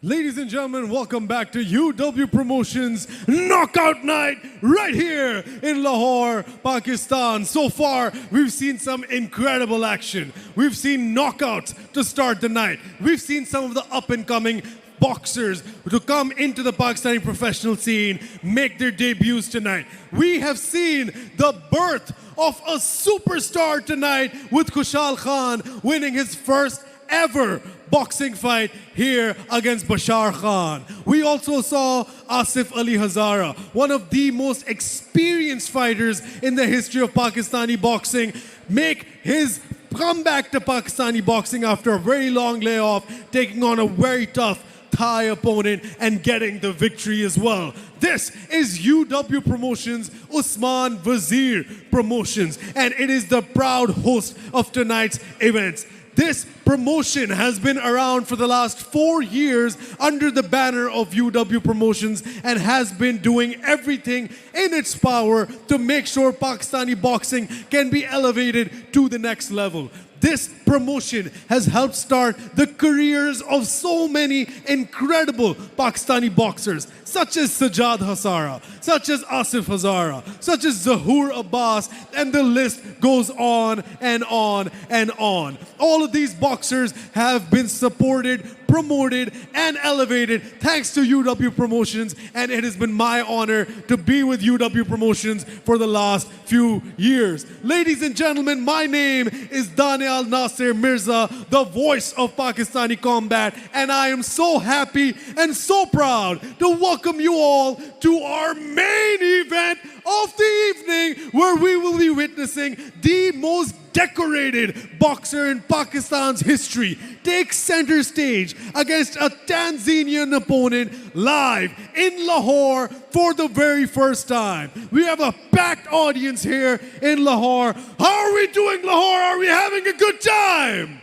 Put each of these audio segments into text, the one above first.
Ladies and gentlemen, welcome back to UW Promotions Knockout Night right here in Lahore, Pakistan. So far, we've seen some incredible action. We've seen knockouts to start the night. We've seen some of the up-and-coming boxers to come into the Pakistani professional scene, make their debuts tonight. We have seen the birth of a superstar tonight with Kushal Khan winning his first ever boxing fight here against Bashar Khan. We also saw Asif Ali Hazara, one of the most experienced fighters in the history of Pakistani boxing, make his comeback to Pakistani boxing after a very long layoff, taking on a very tough Thai opponent and getting the victory as well. This is UW Promotions, Usman Wazeer Promotions, and it is the proud host of tonight's events. This promotion has been around for the last 4 years under the banner of UW Promotions and has been doing everything in its power to make sure Pakistani boxing can be elevated to the next level. This promotion has helped start the careers of so many incredible Pakistani boxers, such as Sajjad Hazara, such as Asif Hazara, such as Zahoor Abbas, and the list goes on and on and on. All of these boxers have been supported, promoted, and elevated thanks to UW Promotions, and it has been my honor to be with UW Promotions for the last few years. Ladies and gentlemen, my name is Daniel Nasir Mirza, the voice of Pakistani combat, and I am so happy and so proud to welcome you all to our main event of the evening, where we will be witnessing the most decorated boxer in Pakistan's history take center stage against a Tanzanian opponent live in Lahore for the very first time. We have a packed audience here in Lahore. How are we doing, Lahore? Are we having a good time?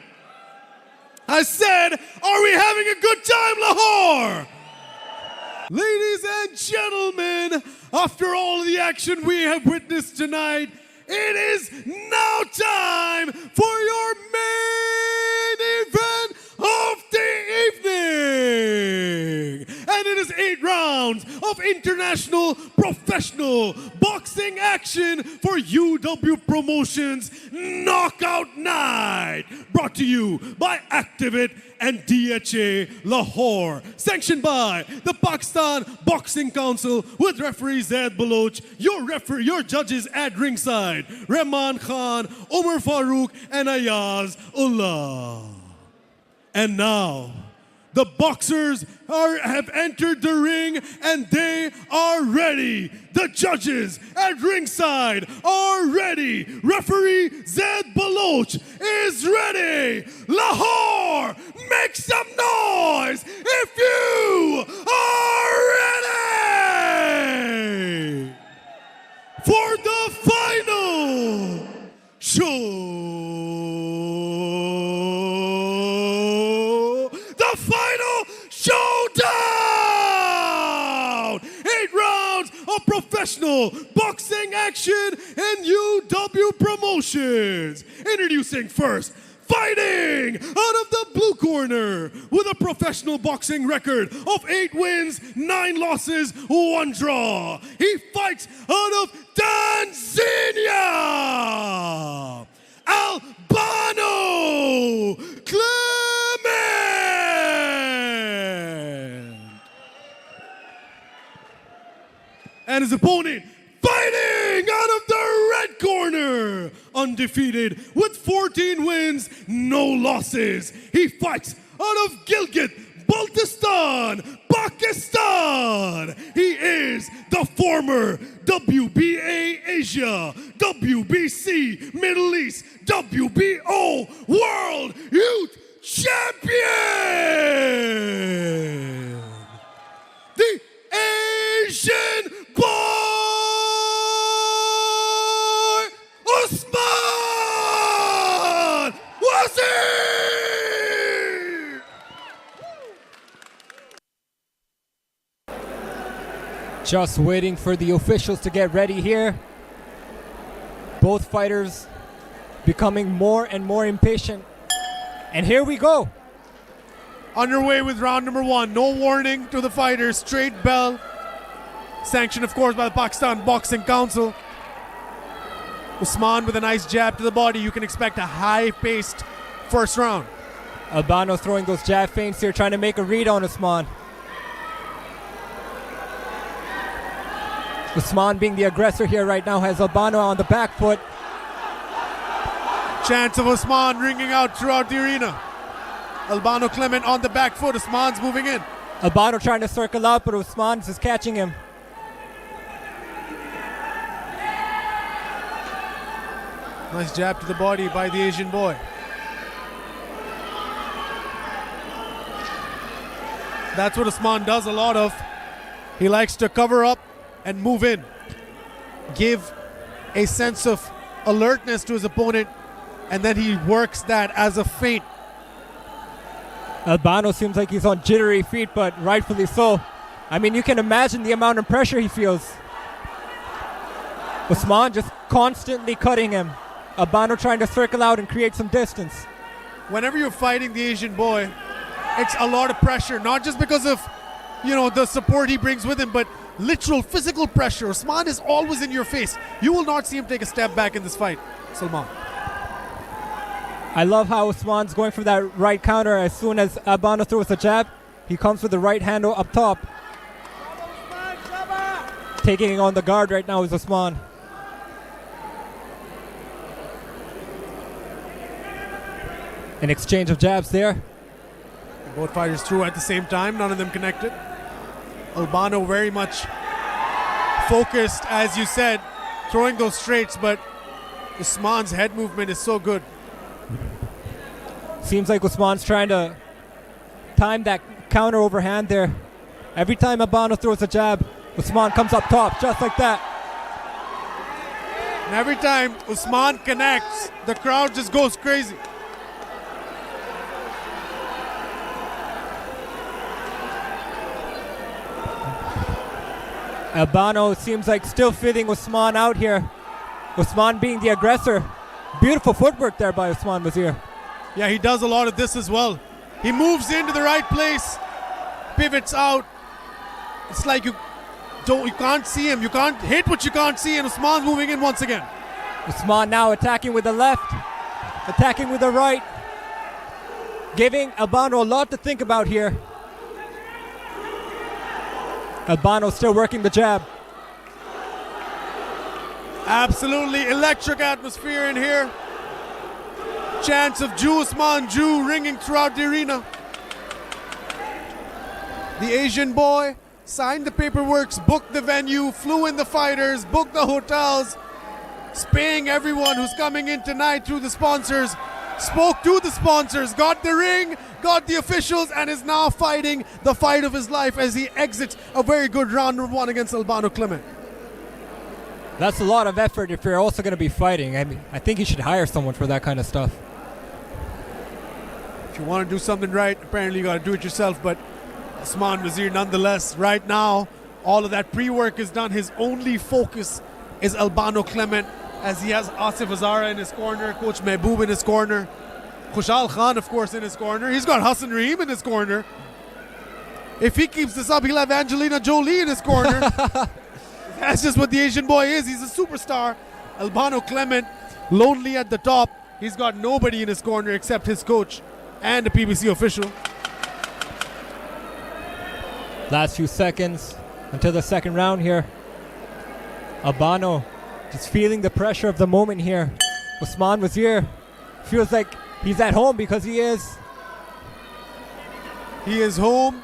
I said, are we having a good time, Lahore? Ladies and gentlemen, after all of the action we have witnessed tonight, it is now time for your main event of the evening. And it is 8 rounds of international professional boxing action for UW Promotions Knockout Night. Brought to you by Activate and DHA Lahore. Sanctioned by the Pakistan Boxing Council with referee Zaid Baloch, your judges at ringside, Rahman Khan, Umar Farooq, and Ayaz Ullah. And now, the boxers have entered the ring and they are ready. The judges at ringside are ready. Referee Zaid Baloch is ready. Lahore, make some noise if you are ready for the final show. The final showdown! 8 rounds of professional boxing action in UW Promotions. Introducing first, fighting out of the blue corner with a professional boxing record of 8 wins, 9 losses, 1 draw. He fights out of Tanzania, Alabno Clement. And his opponent, fighting out of the red corner, undefeated with 14 wins, no losses. He fights out of Gilgit, Baltistan, Pakistan. He is the former WBA Asia, WBC Middle East, WBO World Youth Champion. The Asian boy, Usman Wazeer. Just waiting for the officials to get ready here. Both fighters becoming more and more impatient. And here we go. Underway with round number 1. No warning to the fighters. Straight bell. Sanctioned, of course, by the Pakistan Boxing Council. Usman with a nice jab to the body. You can expect a high-paced first round. Albano throwing those jab feints here, trying to make a read on Usman. Usman being the aggressor here right now has Albano on the back foot. Chants of Usman ringing out throughout the arena. Alabno Clement on the back foot. Usman's moving in. Albano trying to circle out, but Usman's just catching him. Nice jab to the body by the Asian boy. That's what Usman does a lot of. He likes to cover up and move in. Give a sense of alertness to his opponent, and then he works that as a feint. Albano seems like he's on jittery feet, but rightfully so. I mean, you can imagine the amount of pressure he feels. Usman just constantly cutting him. Albano trying to circle out and create some distance. Whenever you're fighting the Asian boy, it's a lot of pressure, not just because of, the support he brings with him, but literal physical pressure. Usman is always in your face. You will not see him take a step back in this fight, Salman. I love how Usman's going for that right counter. As soon as Albano throws a jab, he comes with the right hand up top. Taking on the guard right now is Usman. An exchange of jabs there. Both fighters threw at the same time, none of them connected. Albano very much focused, as you said, throwing those straights, but Usman's head movement is so good. Seems like Usman's trying to time that counter overhand there. Every time Albano throws a jab, Usman comes up top, just like that. And every time Usman connects, the crowd just goes crazy. Albano seems like still feeling Usman out here. Usman being the aggressor. Beautiful footwork there by Usman Wazeer. Yeah, he does a lot of this as well. He moves into the right place, pivots out. It's like you can't see him. You can't hit what you can't see, and Usman's moving in once again. Usman now attacking with the left, attacking with the right, giving Albano a lot to think about here. Albano still working the jab. Absolutely electric atmosphere in here. Chants of Jew Usman Jew ringing throughout the arena. The Asian boy signed the paperwork, booked the venue, flew in the fighters, booked the hotels, paying everyone who's coming in tonight through the sponsors, spoke to the sponsors, got the ring, got the officials, and is now fighting the fight of his life as he exits a very good round number 1 against Alabno Clement. That's a lot of effort if you're also going to be fighting. I mean, I think you should hire someone for that kind of stuff. If you want to do something right, apparently you got to do it yourself, but Usman Wazeer nonetheless, right now, all of that pre-work is done. His only focus is Alabno Clement, as he has Asif Azara in his corner, Coach Mehboob in his corner, Khushal Khan, of course, in his corner. He's got Hassan Rahim in his corner. If he keeps this up, he'll have Angelina Jolie in his corner. That's just what the Asian boy is. He's a superstar. Alabno Clement, lonely at the top. He's got nobody in his corner except his coach and a PBC official. Last few seconds until the second round here. Albano just feeling the pressure of the moment here. Usman Wazeer feels like he's at home because he is. He is home.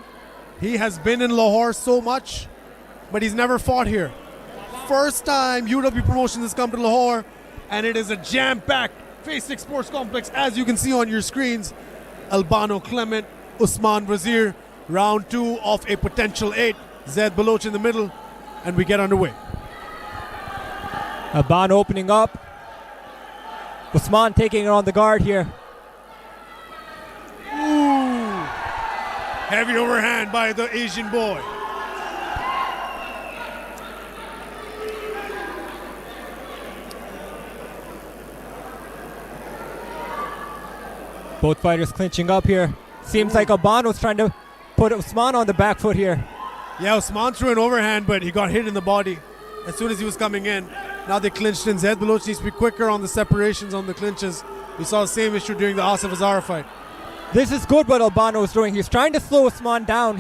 He has been in Lahore so much, but he's never fought here. First time UW Promotions has come to Lahore, and it is a jam-packed Phase 6 Sports Complex, as you can see on your screens. Alabno Clement, Usman Wazeer, round 2 of a potential 8. Zaid Baloch in the middle, and we get underway. Albano opening up. Usman taking it on the guard here. Ooh. Heavy overhand by the Asian boy. Both fighters clinching up here. Seems like Albano's trying to put Usman on the back foot here. Yeah, Usman threw an overhand, but he got hit in the body as soon as he was coming in. Now they clinched in. Zaid Baloch needs to be quicker on the separations, on the clinches. We saw the same issue during the Asif Azara fight. This is good what Albano is doing. He's trying to slow Usman down.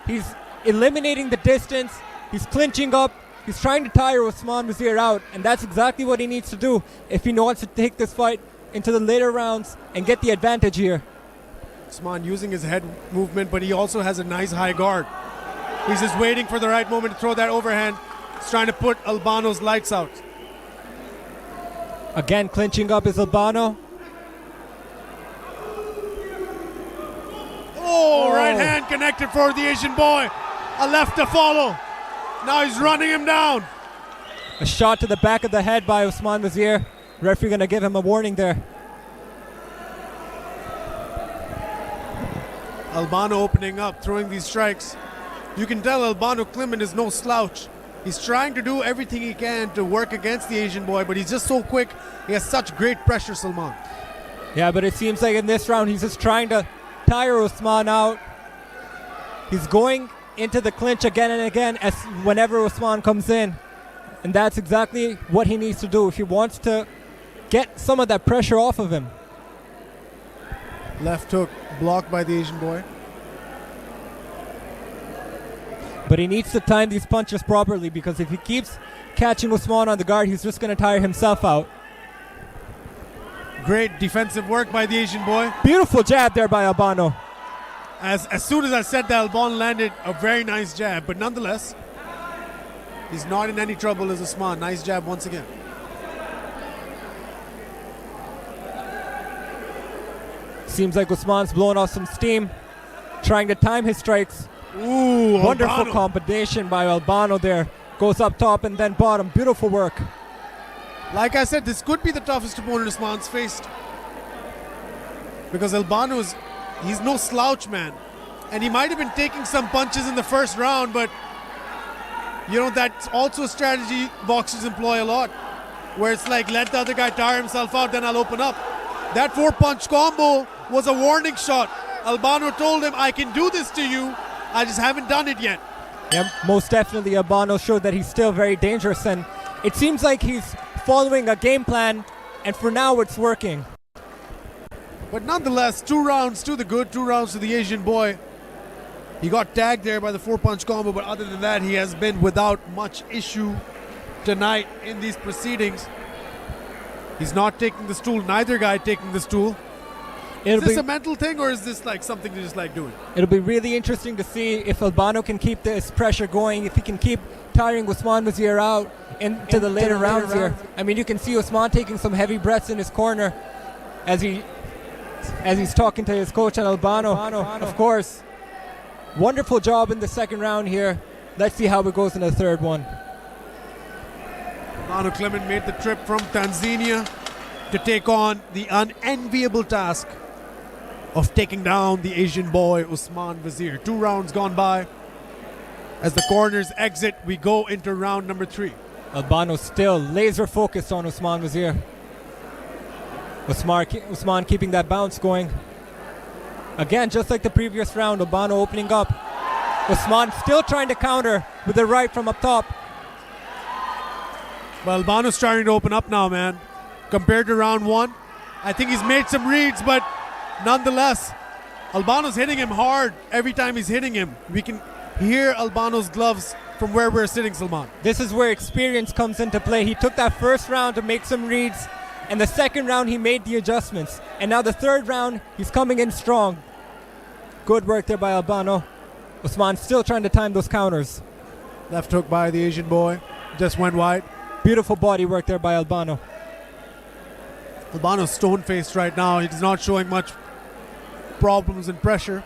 He's eliminating the distance. He's clinching up. He's trying to tire Usman Wazeer out, and that's exactly what he needs to do if he wants to take this fight into the later rounds and get the advantage here. Usman using his head movement, but he also has a nice high guard. He's just waiting for the right moment to throw that overhand. He's trying to put Albano's lights out. Again, clinching up is Albano. Oh, right hand connected for the Asian boy. A left to follow. Now he's running him down. A shot to the back of the head by Usman Wazeer. Referee gonna give him a warning there. Albano opening up, throwing these strikes. You can tell Alabno Clement is no slouch. He's trying to do everything he can to work against the Asian boy, but he's just so quick. He has such great pressure, Salman. Yeah, but it seems like in this round he's just trying to tire Usman out. He's going into the clinch again and again as whenever Usman comes in. And that's exactly what he needs to do if he wants to get some of that pressure off of him. Left hook blocked by the Asian boy. But he needs to time these punches properly, because if he keeps catching Usman on the guard, he's just going to tire himself out. Great defensive work by the Asian boy. Beautiful jab there by Albano. As soon as I said that, Albano landed a very nice jab, but nonetheless, he's not in any trouble as Usman. Nice jab once again. Seems like Usman's blowing off some steam, trying to time his strikes. Ooh, wonderful Albano. combination by Albano there. Goes up top and then bottom. Beautiful work. Like I said, this could be the toughest opponent Usman's faced. Because Albano's, he's no slouch, man. And he might have been taking some punches in the first round, but you know, that's also a strategy boxers employ a lot. Where it's like, let the other guy tire himself out, then I'll open up. That 4-punch combo was a warning shot. Albano told him, I can do this to you, I just haven't done it yet. Yeah, most definitely Albano showed that he's still very dangerous, and it seems like he's following a game plan, and for now it's working. But nonetheless, 2 rounds to the good, 2 rounds to the Asian boy. He got tagged there by the 4-punch combo, but other than that, he has been without much issue tonight in these proceedings. He's not taking the stool, neither guy taking the stool. Is this a mental thing, or is this like something they just like doing? It'll be really interesting to see if Albano can keep this pressure going, if he can keep tiring Usman Wazeer out into the later rounds here. I mean, you can see Usman taking some heavy breaths in his corner as he's talking to his coach, and Albano, of course. Wonderful job in the second round here. Let's see how it goes in the third one. Alabno Clement made the trip from Tanzania to take on the unenviable task of taking down the Asian boy Usman Wazeer. 2 rounds gone by. As the corners exit, we go into round number 3. Albano still laser focused on Usman Wazeer. Usman keeping that bounce going. Again, just like the previous round, Albano opening up. Usman still trying to counter with the right from up top. Well, Albano's starting to open up now, man. Compared to round 1, I think he's made some reads, but nonetheless, Albano's hitting him hard every time he's hitting him. We can hear Albano's gloves from where we're sitting, Salman. This is where experience comes into play. He took that first round to make some reads, and the second round he made the adjustments. And now the third round, he's coming in strong. Good work there by Albano. Usman still trying to time those counters. Left hook by the Asian boy. Just went wide. Beautiful body work there by Albano. Albano's stone-faced right now. He's not showing much problems and pressure.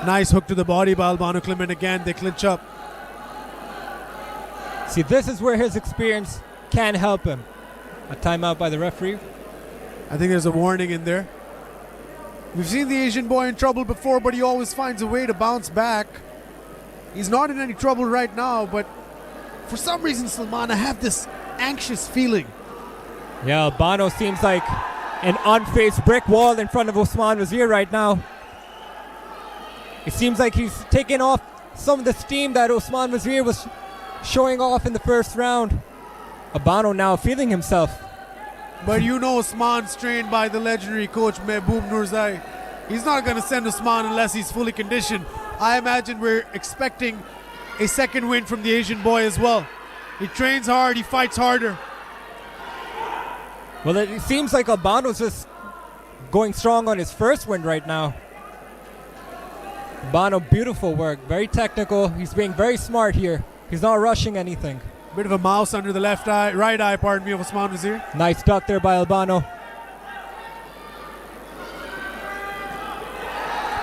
Nice hook to the body by Alabno Clement again. They clinch up. See, this is where his experience can help him. A timeout by the referee. I think there's a warning in there. We've seen the Asian boy in trouble before, but he always finds a way to bounce back. He's not in any trouble right now, but for some reason, Salman, I have this anxious feeling. Yeah, Albano seems like an unfaced brick wall in front of Usman Wazeer right now. It seems like he's taking off some of the steam that Usman Wazeer was showing off in the first round. Albano now feeling himself. But you know Usman's trained by the legendary coach Mehboob Nurzai. He's not going to send Usman unless he's fully conditioned. I imagine we're expecting a second win from the Asian boy as well. He trains hard, he fights harder. Well, it seems like Albano's just going strong on his first win right now. Albano, beautiful work, very technical. He's being very smart here. He's not rushing anything. Bit of a mouse under the left eye, right eye, pardon me, of Usman Wazeer. Nice duck there by Albano.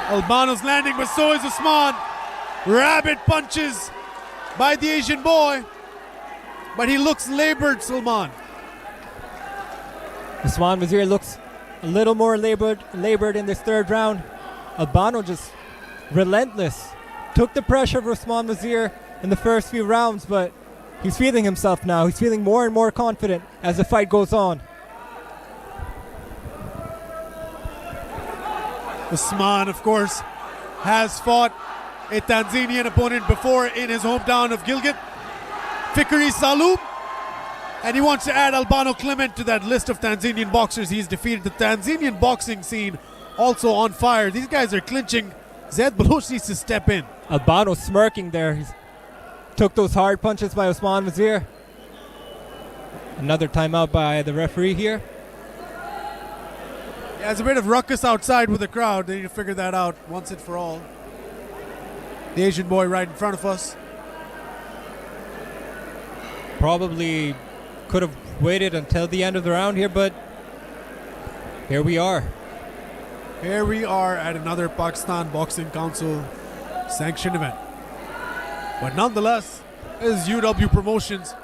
Albano's landing, but so is Usman. Rabbit punches by the Asian boy. But he looks labored, Salman. Usman Wazeer looks a little more labored in this third round. Albano just relentless. Took the pressure of Usman Wazeer in the first few rounds, but he's feeling himself now. He's feeling more and more confident as the fight goes on. Usman, of course, has fought a Tanzanian opponent before in his hometown of Gilgit, Fikri Salum, and he wants to add Alabno Clement to that list of Tanzanian boxers he's defeated. The Tanzanian boxing scene also on fire. These guys are clinching. Zaid Baloch needs to step in. Albano smirking there. He took those hard punches by Usman Wazeer. Another timeout by the referee here. Yeah, there's a bit of ruckus outside with the crowd. They need to figure that out once and for all. The Asian boy right in front of us. Probably could have waited until the end of the round here, but here we are. Here we are at another Pakistan Boxing Council sanctioned event. But nonetheless, this is UW Promotions,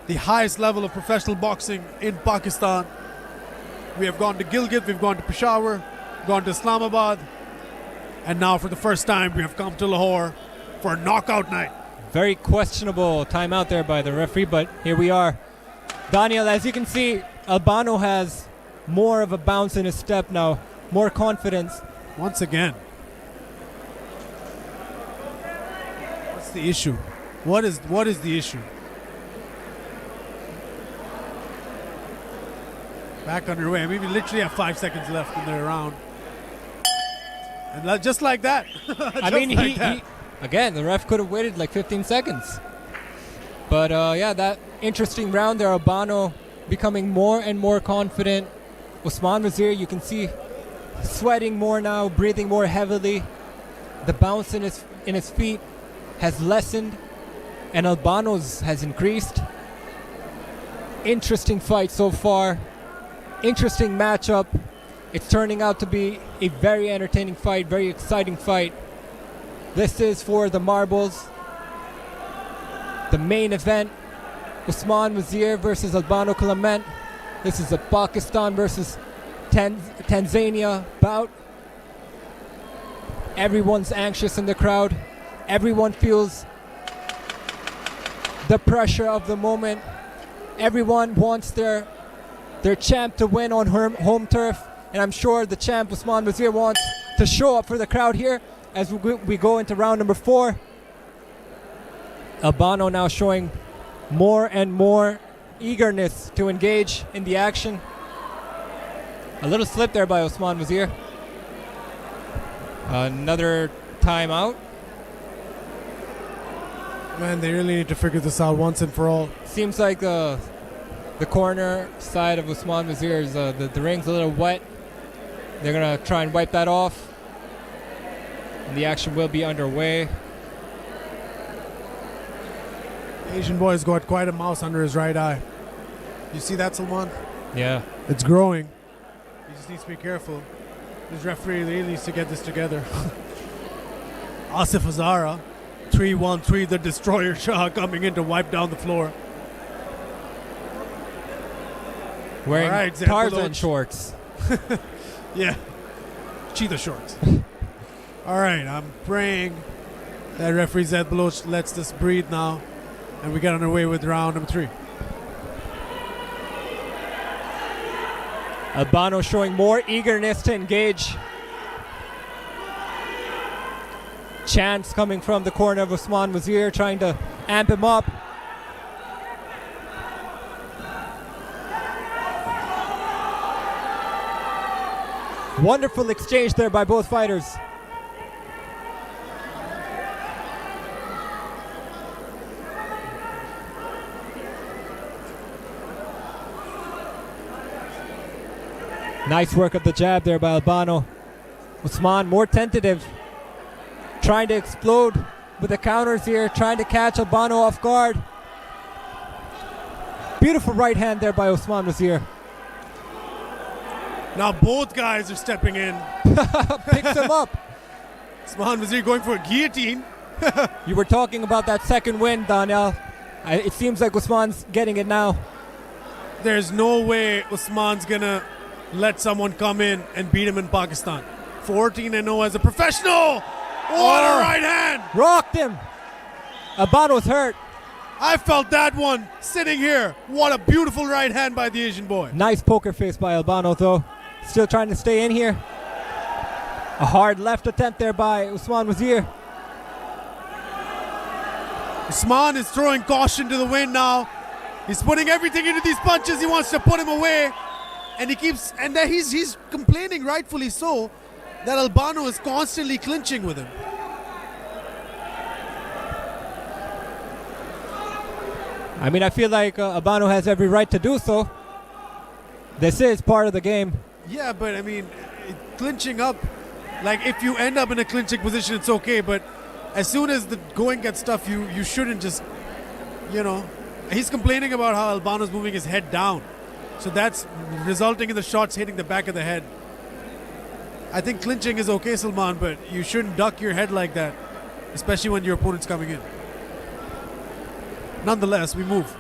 the highest level of professional boxing in Pakistan. We have gone to Gilgit, we've gone to Peshawar, gone to Islamabad, and now for the first time we have come to Lahore for a knockout night. Very questionable timeout there by the referee, but here we are. Daniel, as you can see, Albano has more of a bounce in his step now, more confidence. Once again, what's the issue? What is the issue? Back underway. I mean, we literally have 5 seconds left in the round. And just like that. I mean, he again, the ref could have waited like 15 seconds. But yeah, that interesting round there. Albano becoming more and more confident. Usman Wazeer, you can see sweating more now, breathing more heavily. The bounce in his feet has lessened, and Albano's has increased. Interesting fight so far. Interesting matchup. It's turning out to be a very entertaining fight, very exciting fight. This is for the marbles. The main event, Usman Wazeer versus Alabno Clement. This is a Pakistan versus Tanzania bout. Everyone's anxious in the crowd. Everyone feels the pressure of the moment. Everyone wants their champ to win on home turf, and I'm sure the champ Usman Wazeer wants to show up for the crowd here as we go into round number 4. Albano now showing more and more eagerness to engage in the action. A little slip there by Usman Wazeer. Another timeout. Man, they really need to figure this out once and for all. Seems like the corner side of Usman Wazeer is the ring's a little wet. They're gonna try and wipe that off, and the action will be underway. Asian boy's got quite a mouse under his right eye. You see that, Salman? Yeah. It's growing. He just needs to be careful. This referee really needs to get this together. Asif Hazara, 3-1-3, the Destroyer Shah coming in to wipe down the floor. Wearing right, Tarzan shorts. Yeah, cheetah shorts. All right, I'm praying that referee Zaid Baloch lets this breathe now, and we get underway with round number 3. Albano showing more eagerness to engage. Chants coming from the corner of Usman Wazeer, trying to amp him up. Wonderful exchange there by both fighters. Nice work of the jab there by Albano. Usman more tentative, trying to explode with the counters here, trying to catch Albano off guard. Beautiful right hand there by Usman Wazeer. Now both guys are stepping in. Picks him up. Usman Wazeer going for a guillotine. You were talking about that second win, Daniel. It seems like Usman's getting it now. There's no way Usman's gonna let someone come in and beat him in Pakistan. 14-0 as a professional. What a right hand! Rocked him. Albano's hurt. I felt that one sitting here. What a beautiful right hand by the Asian boy. Nice poker face by Albano though. Still trying to stay in here. A hard left attempt there by Usman Wazeer. Usman is throwing caution to the wind now. He's putting everything into these punches. He wants to put him away. And he's complaining, rightfully so, that Albano is constantly clinching with him. I mean, I feel like Albano has every right to do so. This is part of the game. Yeah, but I mean, clinching up, like if you end up in a clinching position, it's okay. But as soon as the going gets tough, you shouldn't just, you know. He's complaining about how Albano's moving his head down. So that's resulting in the shots hitting the back of the head. I think clinching is okay, Salman, but you shouldn't duck your head like that, especially when your opponent's coming in. Nonetheless, we move.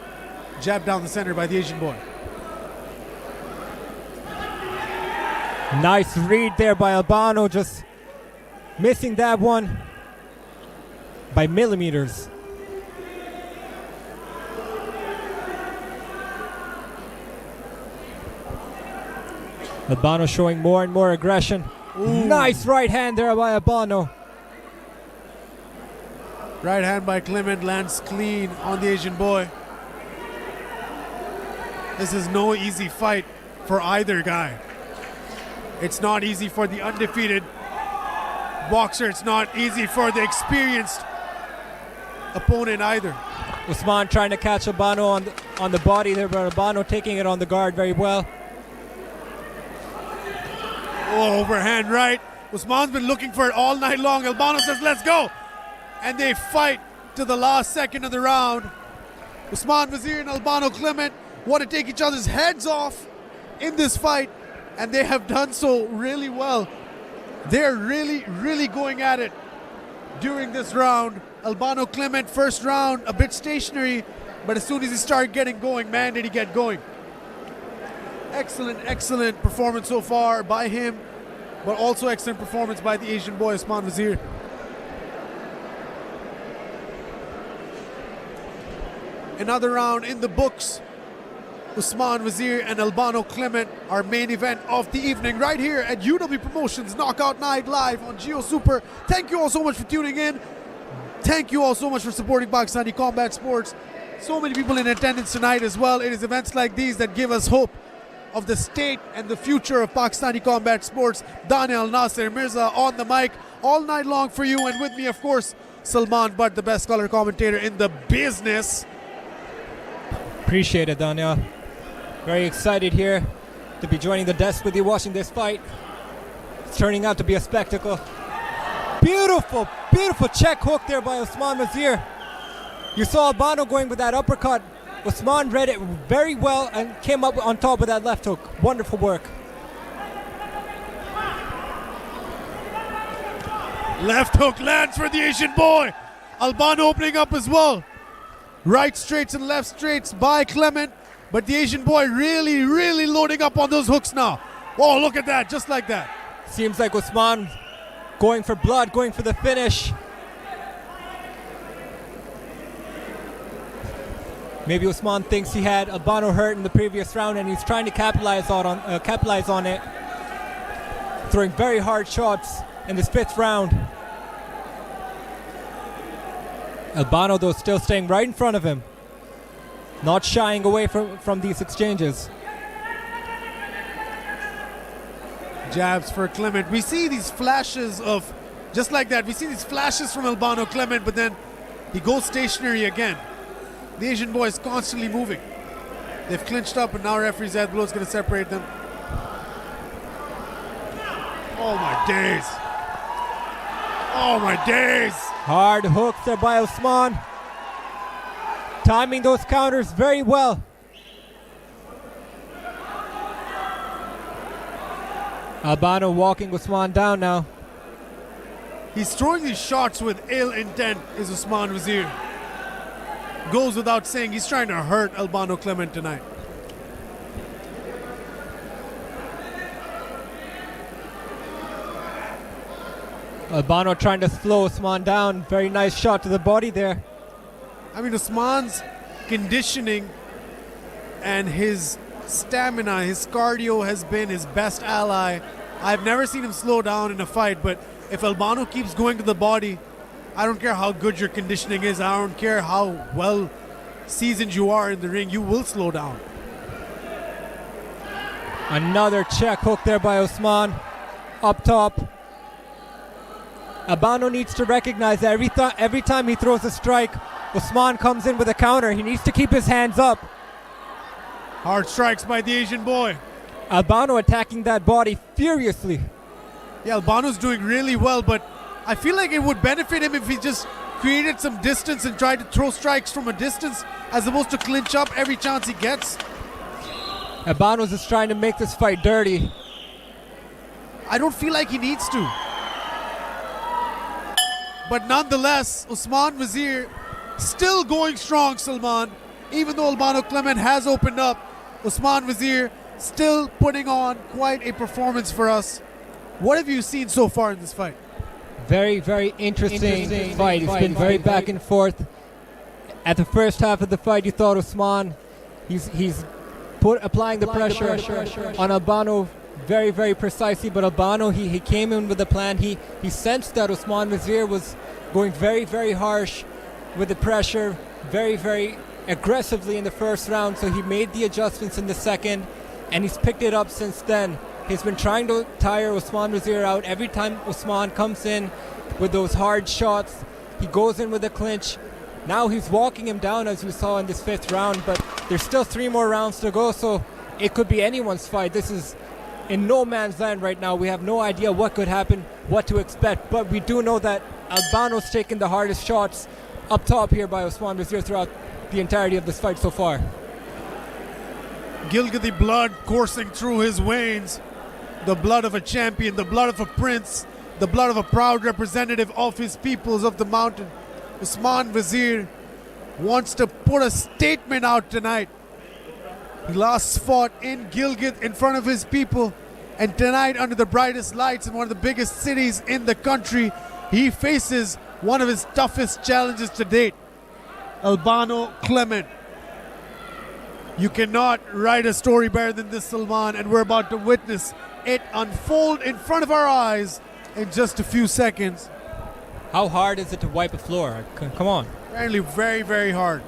Jab down the center by the Asian boy. Nice read there by Albano, just missing that one by millimeters. Albano showing more and more aggression. Ooh. Nice right hand there by Albano. Right hand by Clement lands clean on the Asian boy. This is no easy fight for either guy. It's not easy for the undefeated boxer. It's not easy for the experienced opponent either. Usman trying to catch Albano on the body there, but Albano taking it on the guard very well. Oh, overhand right. Usman's been looking for it all night long. Albano says, let's go. And they fight to the last second of the round. Usman Wazeer and Alabno Clement want to take each other's heads off in this fight, and they have done so really well. They're really going at it during this round. Alabno Clement, first round, a bit stationary, but as soon as he started getting going, man, did he get going. Excellent performance so far by him, but also excellent performance by the Asian boy, Usman Wazeer. Another round in the books. Usman Wazeer and Alabno Clement, our main event of the evening, right here at UW Promotions Knockout Night live on Geo Super. Thank you all so much for tuning in. Thank you all so much for supporting Pakistani combat sports. So many people in attendance tonight as well. It is events like these that give us hope of the state and the future of Pakistani combat sports. Daniel Nasser Mirza on the mic all night long for you, and with me, of course, Salman Butt, the best color commentator in the business. Appreciate it, Daniel. Very excited here to be joining the desk with you watching this fight. It's turning out to be a spectacle. Beautiful check hook there by Usman Wazeer. You saw Albano going with that uppercut. Usman read it very well and came up on top of that left hook. Wonderful work. Left hook lands for the Asian boy. Albano opening up as well. Right straights and left straights by Clement, but the Asian boy really loading up on those hooks now. Oh, look at that, just like that. Seems like Usman going for blood, going for the finish. Maybe Usman thinks he had Albano hurt in the previous round and he's trying to capitalize on it. Throwing very hard shots in this 5th round. Albano though still staying right in front of him. Not shying away from these exchanges. Jabs for Clement. We see these flashes of, just like that, we see these flashes from Alabno Clement, but then he goes stationary again. The Asian boy is constantly moving. They've clinched up and now referee Zed Blow is going to separate them. Oh my days. Oh my days. Hard hooks there by Usman. Timing those counters very well. Albano walking Usman down now. He's throwing these shots with ill intent, is Usman Wazeer. Goes without saying, he's trying to hurt Alabno Clement tonight. Albano trying to slow Usman down. Very nice shot to the body there. I mean, Usman's conditioning and his stamina, his cardio has been his best ally. I've never seen him slow down in a fight, but if Albano keeps going to the body, I don't care how good your conditioning is, I don't care how well seasoned you are in the ring, you will slow down. Another check hook there by Usman. Up top. Albano needs to recognize that every time he throws a strike, Usman comes in with a counter. He needs to keep his hands up. Hard strikes by the Asian boy. Albano attacking that body furiously. Yeah, Albano's doing really well, but I feel like it would benefit him if he just created some distance and tried to throw strikes from a distance as opposed to clinch up every chance he gets. Albano's just trying to make this fight dirty. I don't feel like he needs to. But nonetheless, Usman Wazeer still going strong, Salman. Even though Alabno Clement has opened up, Usman Wazeer still putting on quite a performance for us. What have you seen so far in this fight? Very, very interesting fight. It's been very back and forth. At the first half of the fight, you thought Usman, he's applying the pressure on Albano very, very precisely, but Albano, he came in with a plan. He sensed that Usman Wazeer was going very, very harsh with the pressure, very, very aggressively in the first round, so he made the adjustments in the second, and he's picked it up since then. He's been trying to tire Usman Wazeer out. Every time Usman comes in with those hard shots, he goes in with a clinch. Now he's walking him down, as we saw in this 5th round, but there's still 3 more rounds to go, so it could be anyone's fight. This is in no man's land right now. We have no idea what could happen, what to expect, but we do know that Albano's taken the hardest shots up top here by Usman Wazeer throughout the entirety of this fight so far. Gilgadi blood coursing through his veins. The blood of a champion, the blood of a prince, the blood of a proud representative of his peoples of the mountain. Usman Wazeer wants to put a statement out tonight. He last fought in Gilgit in front of his people, and tonight under the brightest lights in one of the biggest cities in the country, he faces one of his toughest challenges to date, Alabno Clement. You cannot write a story better than this, Salman, and we're about to witness it unfold in front of our eyes in just a few seconds. How hard is it to wipe a floor? Come on. Apparently very, very hard.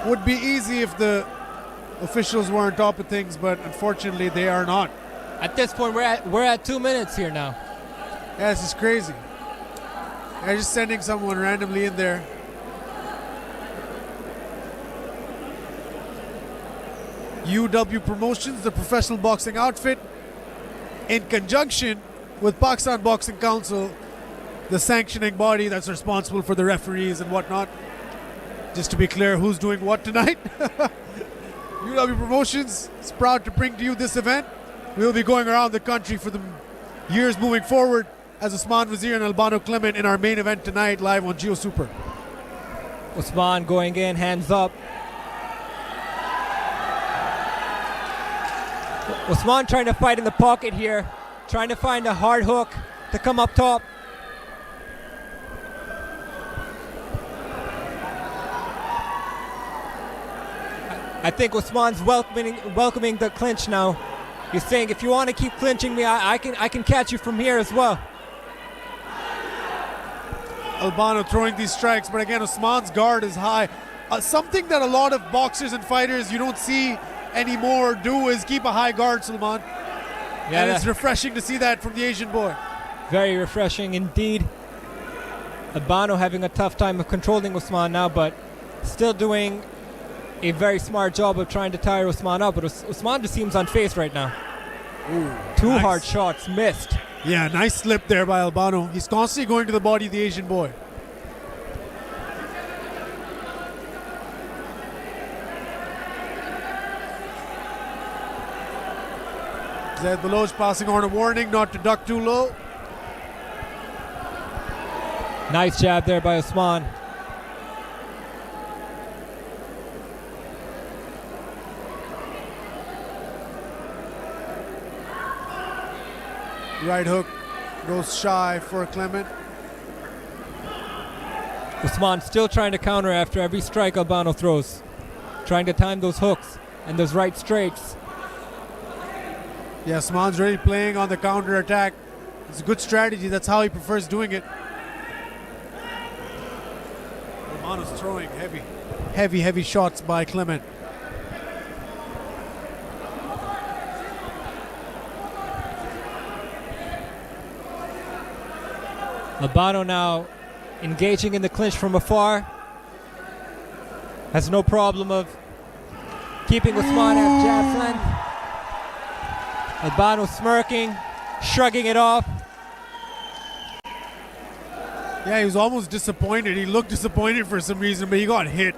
Would be easy if the officials were on top of things, but unfortunately they are not. At this point, we're at 2 minutes here now. Yeah, this is crazy. They're just sending someone randomly in there. UW Promotions, the professional boxing outfit, in conjunction with Pakistan Boxing Council, the sanctioning body that's responsible for the referees and whatnot. Just to be clear, who's doing what tonight? UW Promotions is proud to bring to you this event. We'll be going around the country for the years moving forward as Usman Wazeer and Alabno Clement in our main event tonight, live on Geo Super. Usman going in, hands up. Usman trying to fight in the pocket here, trying to find a hard hook to come up top. I think Usman's welcoming the clinch now. He's saying, if you want to keep clinching me, I can catch you from here as well. Albano throwing these strikes, but again, Usman's guard is high. Something that a lot of boxers and fighters you don't see anymore do is keep a high guard, Salman. Yeah, and it's refreshing to see that from the Asian boy. Very refreshing indeed. Albano having a tough time of controlling Usman now, but still doing a very smart job of trying to tire Usman up. But Usman just seems unfazed right now. Ooh, Two nice. hard shots missed. Yeah, nice slip there by Albano. He's constantly going to the body of the Asian boy. Zed Baloch passing on a warning not to duck too low. Nice jab there by Usman. Right hook goes shy for Clement. Usman still trying to counter after every strike Albano throws. Trying to time those hooks and those right straights. Yeah, Usman's really playing on the counter attack. It's a good strategy. That's how he prefers doing it. Albano's throwing heavy shots by Clement. Albano now engaging in the clinch from afar. Has no problem of keeping Usman at jab's length. Albano smirking, shrugging it off. Yeah, he was almost disappointed. He looked disappointed for some reason, but he got hit.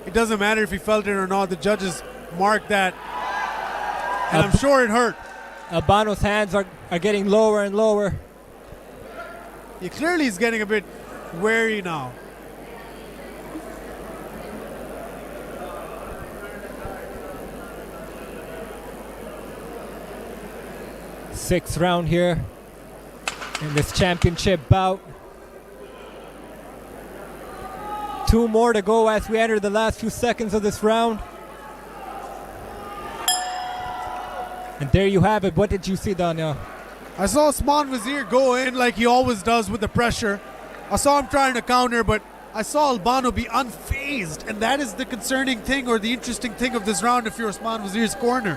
It doesn't matter if he felt it or not. The judges marked that. And I'm sure it hurt. Albano's hands are getting lower and lower. Yeah, clearly he's getting a bit wary now. Sixth round here in this championship bout. 2 more to go as we enter the last few seconds of this round. And there you have it. What did you see, Daniel? I saw Usman Wazeer go in like he always does with the pressure. I saw him trying to counter, but I saw Albano be unfazed, and that is the concerning thing or the interesting thing of this round if you're Usman Wazeer's corner.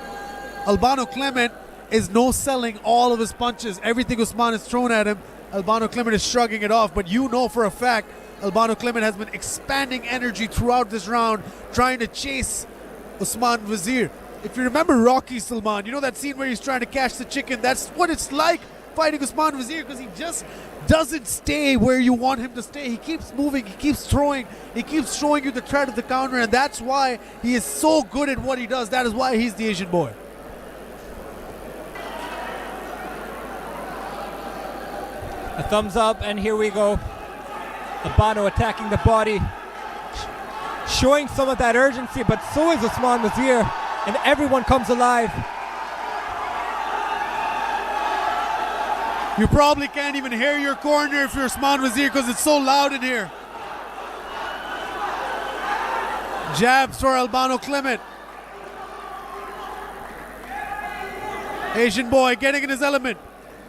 Alabno Clement is no-selling all of his punches. Everything Usman has thrown at him, Alabno Clement is shrugging it off, but you know for a fact Alabno Clement has been expanding energy throughout this round, trying to chase Usman Wazeer. If you remember Rocky, Salman, you know that scene where he's trying to catch the chicken? That's what it's like fighting Usman Wazeer, because he just doesn't stay where you want him to stay. He keeps moving, he keeps throwing, he keeps showing you the threat of the counter, and that's why he is so good at what he does. That is why he's the Asian boy. A thumbs up, and here we go. Albano attacking the body, showing some of that urgency, but so is Usman Wazeer, and everyone comes alive. You probably can't even hear your corner if you're Usman Wazeer because it's so loud in here. Jabs for Alabno Clement. Asian boy getting in his element.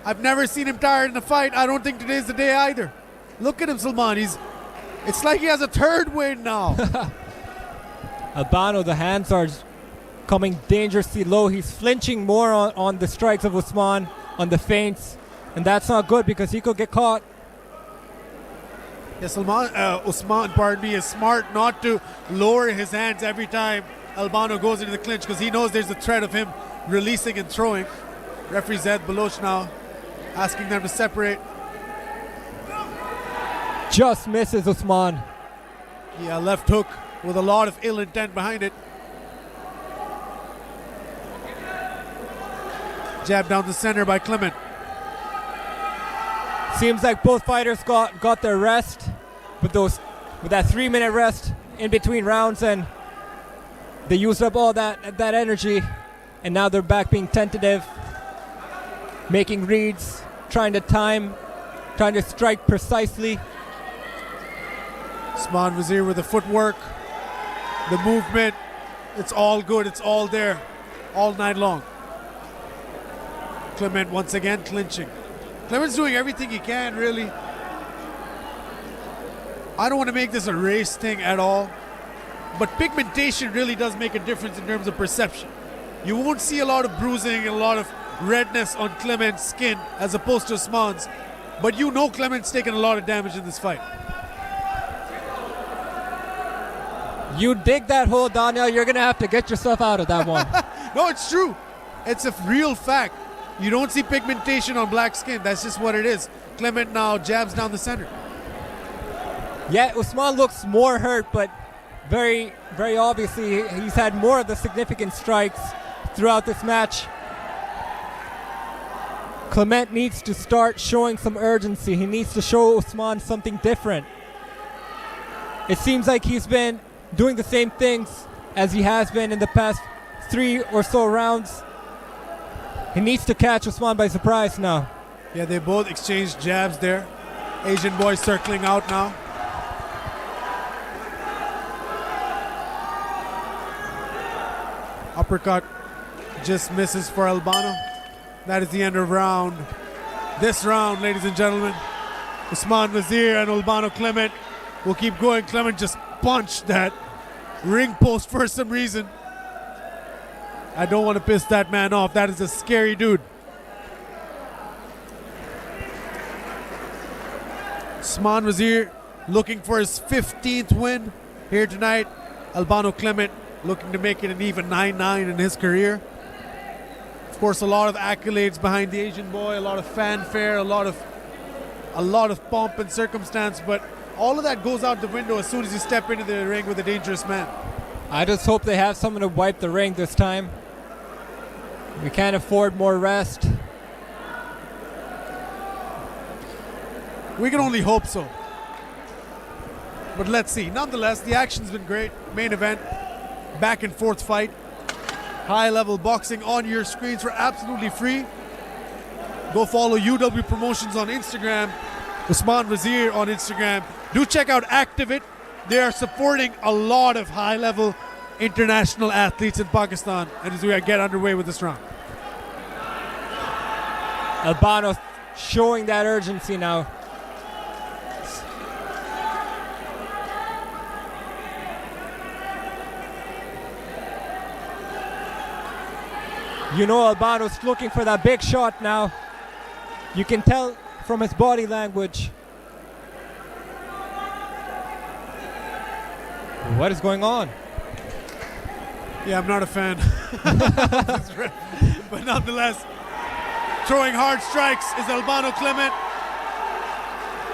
I've never seen him tired in a fight. I don't think today's the day either. Look at him, Salman. It's like he has a third wind now. Albano, the hands are coming dangerously low. He's flinching more on the strikes of Usman, on the feints, and that's not good because he could get caught. Yeah, Usman, pardon me, is smart not to lower his hands every time Albano goes into the clinch because he knows there's a threat of him releasing and throwing. Referee Zed Baloch now asking them to separate. Just misses Usman. Yeah, left hook with a lot of ill intent behind it. Jab down the center by Clement. Seems like both fighters got their rest with that 3-minute rest in between rounds, and they used up all that energy, and now they're back being tentative, making reads, trying to time, trying to strike precisely. Usman Wazeer with the footwork, the movement, It's all good. It's all there all night long. Clement once again clinching. Clement's doing everything he can, really. I don't want to make this a race thing at all, but pigmentation really does make a difference in terms of perception. You won't see a lot of bruising and a lot of redness on Clement's skin as opposed to Usman's, but you know Clement's taken a lot of damage in this fight. You dig that hole, Daniel, you're going to have to get yourself out of that one. No, it's true. It's a real fact. You don't see pigmentation on black skin. That's just what it is. Clement now jabs down the center. Yeah, Usman looks more hurt, but very, very obviously he's had more of the significant strikes throughout this match. Clement needs to start showing some urgency. He needs to show Usman something different. It seems like he's been doing the same things as he has been in the past 3 or so rounds. He needs to catch Usman by surprise now. Yeah, they both exchanged jabs there. Asian boy circling out now. Uppercut just misses for Albano. That is the end of round. This round, ladies and gentlemen, Usman Wazeer and Alabno Clement will keep going. Clement just punched that ring post for some reason. I don't want to piss that man off. That is a scary dude. Usman Wazeer looking for his 15th win here tonight. Alabno Clement looking to make it an even 9-9 in his career. Of course, a lot of accolades behind the Asian boy, a lot of fanfare, a lot of pomp and circumstance, but all of that goes out the window as soon as you step into the ring with a dangerous man. I just hope they have someone to wipe the ring this time. We can't afford more rest. We can only hope so. But let's see. Nonetheless, the action's been great. Main event, back and forth fight. High level boxing on your screens for absolutely free. Go follow UW Promotions on Instagram, Usman Wazeer on Instagram. Do check out Activate. They are supporting a lot of high level international athletes in Pakistan. And as we get underway with this round. Albano showing that urgency now. You know Albano's looking for that big shot now. You can tell from his body language. What is going on? Yeah, I'm not a fan. But nonetheless, throwing hard strikes is Alabno Clement.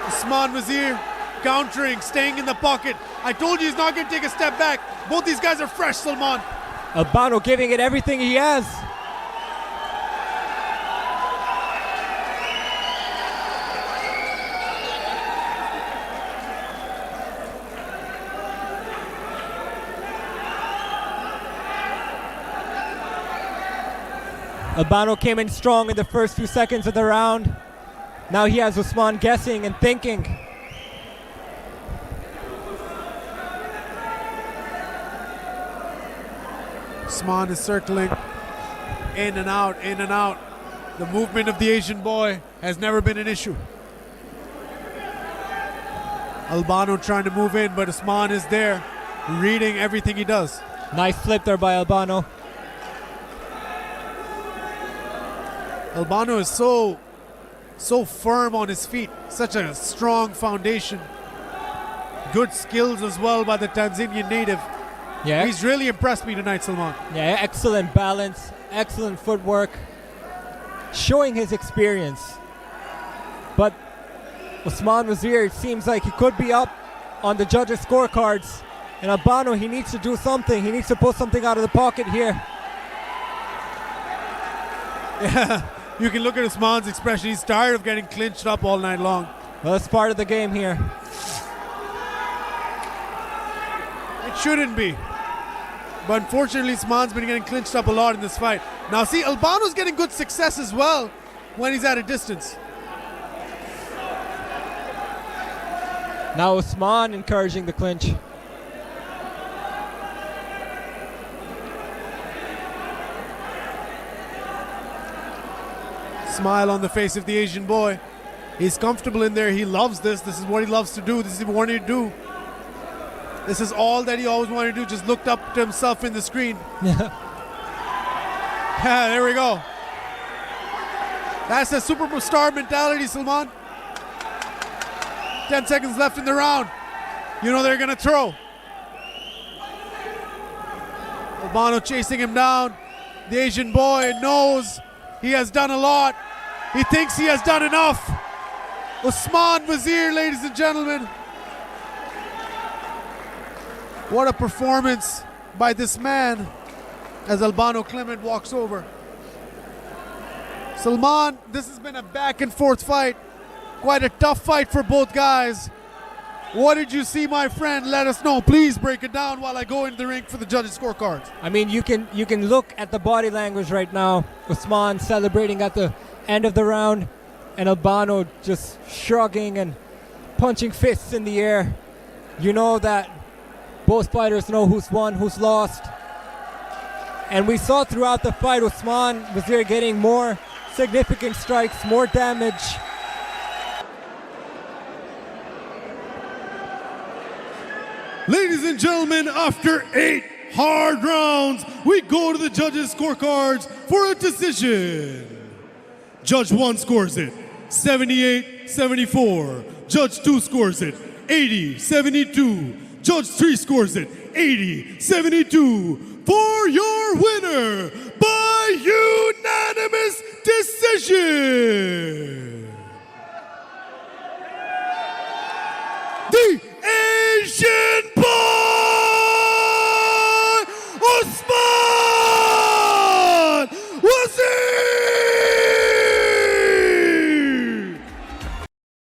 Usman Wazeer countering, staying in the pocket. I told you he's not going to take a step back. Both these guys are fresh, Salman. Albano giving it everything he has. Albano came in strong in the first few seconds of the round. Now he has Usman guessing and thinking. Usman is circling in and out, in and out. The movement of the Asian boy has never been an issue. Albano trying to move in, but Usman is there, reading everything he does. Nice flip there by Albano. Albano is so firm on his feet, such a strong foundation. Good skills as well by the Tanzanian native. Yeah. He's really impressed me tonight, Salman. Yeah, excellent balance, excellent footwork, showing his experience. But Usman Wazeer, it seems like he could be up on the judges' scorecards. And Albano, he needs to do something. He needs to pull something out of the pocket here. Yeah, you can look at Usman's expression. He's tired of getting clinched up all night long. Well, that's part of the game here. It shouldn't be. But unfortunately, Usman's been getting clinched up a lot in this fight. Now see, Albano's getting good success as well when he's at a distance. Now Usman encouraging the clinch. Smile on the face of the Asian boy. He's comfortable in there. He loves this. This is what he loves to do. This is what he wanted to do. This is all that he always wanted to do. Just looked up to himself in the screen. Yeah, there we go. That's the superstar mentality, Salman. 10 seconds left in the round. You know they're going to throw. Albano chasing him down. The Asian boy knows he has done a lot. He thinks he has done enough. Usman Wazeer, ladies and gentlemen. What a performance by this man as Alabno Clement walks over. Salman, this has been a back and forth fight. Quite a tough fight for both guys. What did you see, my friend? Let us know. Please break it down while I go into the ring for the judges' scorecards. I mean, you can look at the body language right now. Usman celebrating at the end of the round, and Albano just shrugging and punching fists in the air. You know that both fighters know who's won, who's lost. And we saw throughout the fight Usman Wazeer getting more significant strikes, more damage. Ladies and gentlemen, after 8 hard rounds, we go to the judges' scorecards for a decision. Judge 1 scores it 78-74. Judge 2 scores it 80-72. Judge 3 scores it 80-72. For your winner by unanimous decision,